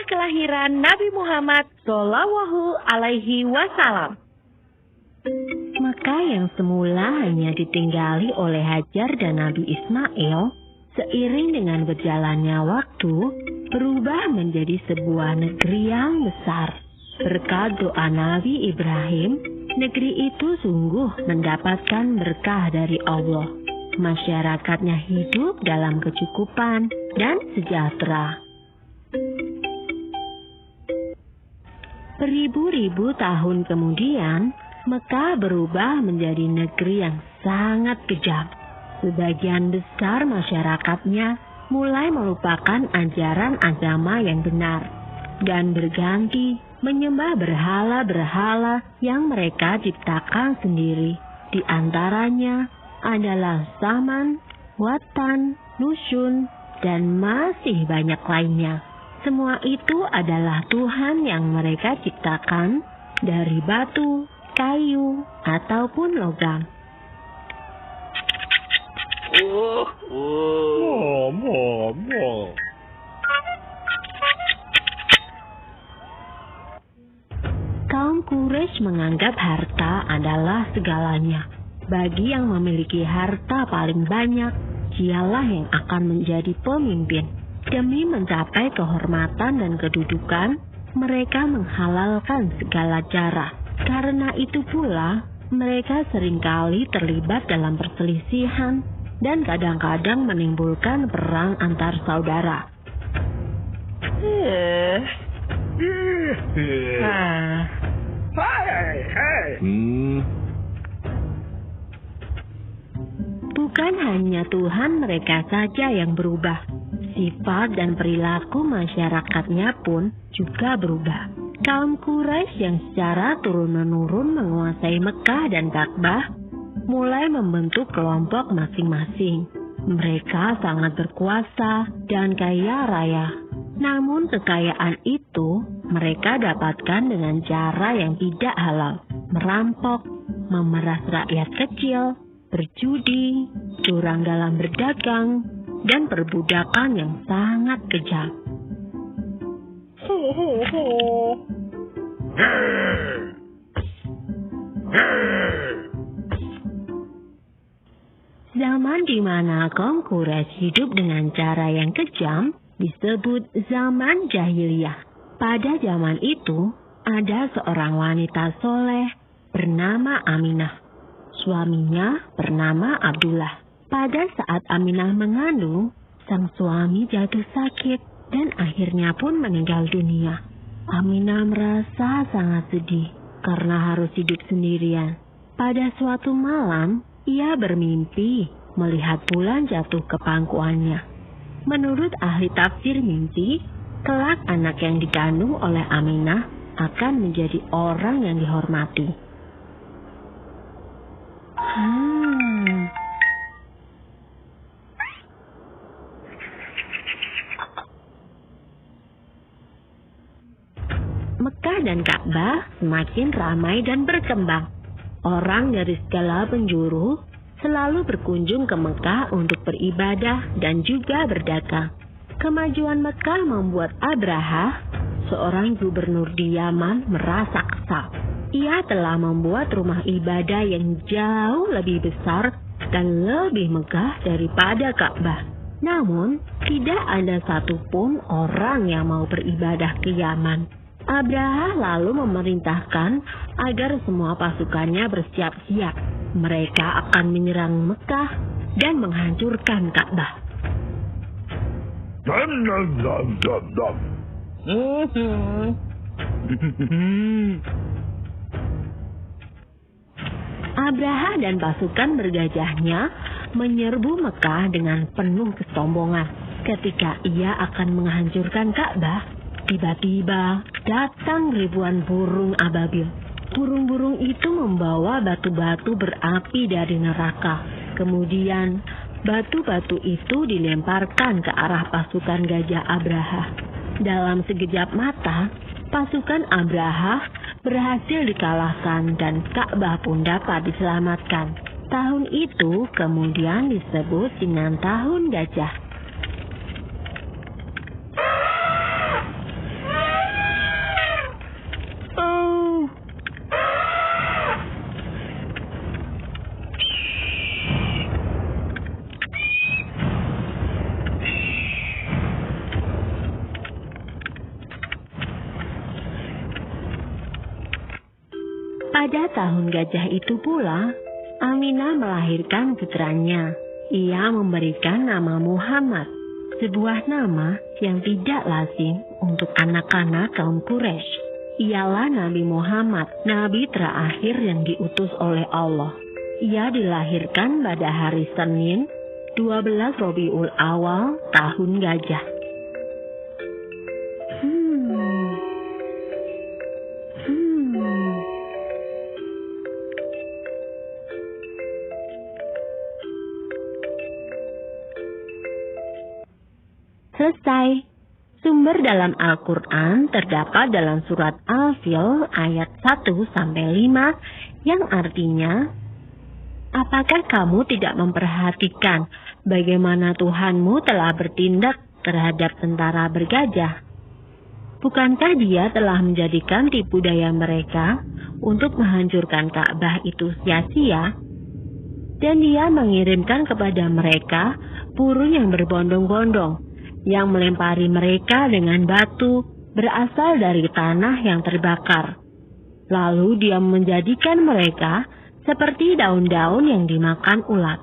kelahiran Nabi Muhammad Shallallahu Alaihi Wasallam. Mekah yang semula hanya ditinggali oleh Hajar dan Nabi Ismail, seiring dengan berjalannya waktu, berubah menjadi sebuah negeri yang besar. Berkat doa Nabi Ibrahim, negeri itu sungguh mendapatkan berkah dari Allah. Masyarakatnya hidup dalam kecukupan dan sejahtera. Beribu-ribu tahun kemudian, Mekah berubah menjadi negeri yang sangat kejam. Sebagian besar masyarakatnya mulai melupakan ajaran agama yang benar dan berganti menyembah berhala-berhala yang mereka ciptakan sendiri. Di antaranya adalah Saman, Watan, Nusyun, dan masih banyak lainnya. Semua itu adalah Tuhan yang mereka ciptakan dari batu, kayu, ataupun logam. Kaum Quraisy menganggap harta adalah segalanya. Bagi yang memiliki harta paling banyak, dialah yang akan menjadi pemimpin. Demi mencapai kehormatan dan kedudukan, mereka menghalalkan segala cara. Karena itu pula, mereka seringkali terlibat dalam perselisihan dan kadang-kadang menimbulkan perang antar saudara. Bukan hanya Tuhan mereka saja yang berubah, sifat dan perilaku masyarakatnya pun juga berubah. Kaum Quraisy yang secara turun-menurun menguasai Mekah dan Ka'bah mulai membentuk kelompok masing-masing. Mereka sangat berkuasa dan kaya raya. Namun kekayaan itu mereka dapatkan dengan cara yang tidak halal. Merampok, memeras rakyat kecil, berjudi, curang dalam berdagang, dan perbudakan yang sangat kejam. Zaman di mana kaum Quraisy hidup dengan cara yang kejam disebut zaman jahiliyah. Pada zaman itu, ada seorang wanita soleh bernama Aminah. Suaminya bernama Abdullah. Pada saat Aminah mengandung, sang suami jatuh sakit dan akhirnya pun meninggal dunia. Aminah merasa sangat sedih karena harus hidup sendirian. Pada suatu malam, ia bermimpi melihat bulan jatuh ke pangkuannya. Menurut ahli tafsir mimpi, kelak anak yang dikandung oleh Aminah akan menjadi orang yang dihormati. Mekah dan Ka'bah semakin ramai dan berkembang. Orang dari segala penjuru selalu berkunjung ke Mekah untuk beribadah dan juga berdagang. Kemajuan Mekah membuat Abraha, seorang gubernur di Yaman, merasa kesal. Ia telah membuat rumah ibadah yang jauh lebih besar dan lebih megah daripada Ka'bah. Namun, tidak ada satupun orang yang mau beribadah ke Yaman. Abraha lalu memerintahkan agar semua pasukannya bersiap-siap. Mereka akan menyerang Mekah dan menghancurkan Ka'bah. Abraha dan pasukan bergajahnya menyerbu Mekah dengan penuh kesombongan. Ketika ia akan menghancurkan Ka'bah, tiba-tiba datang ribuan burung ababil. Burung-burung itu membawa batu-batu berapi dari neraka. Kemudian, batu-batu itu dilemparkan ke arah pasukan gajah Abraha. Dalam sekejap mata, pasukan Abraha berhasil dikalahkan dan Ka'bah pun dapat diselamatkan. Tahun itu kemudian disebut dengan Tahun Gajah. Pada tahun gajah itu pula, Aminah melahirkan putranya. Ia memberikan nama Muhammad, sebuah nama yang tidak lazim untuk anak-anak kaum Quraisy. Ialah Nabi Muhammad, nabi terakhir yang diutus oleh Allah. Ia dilahirkan pada hari Senin, 12 Rabiul Awal tahun gajah. Selesai. Sumber dalam Al-Quran terdapat dalam surat Al-Fil ayat 1-5 yang artinya, apakah kamu tidak memperhatikan bagaimana Tuhanmu telah bertindak terhadap tentara bergajah? Bukankah dia telah menjadikan tipu daya mereka untuk menghancurkan Ka'bah itu sia-sia? Dan dia mengirimkan kepada mereka burung yang berbondong-bondong, yang melempari mereka dengan batu berasal dari tanah yang terbakar. Lalu dia menjadikan mereka seperti daun-daun yang dimakan ulat.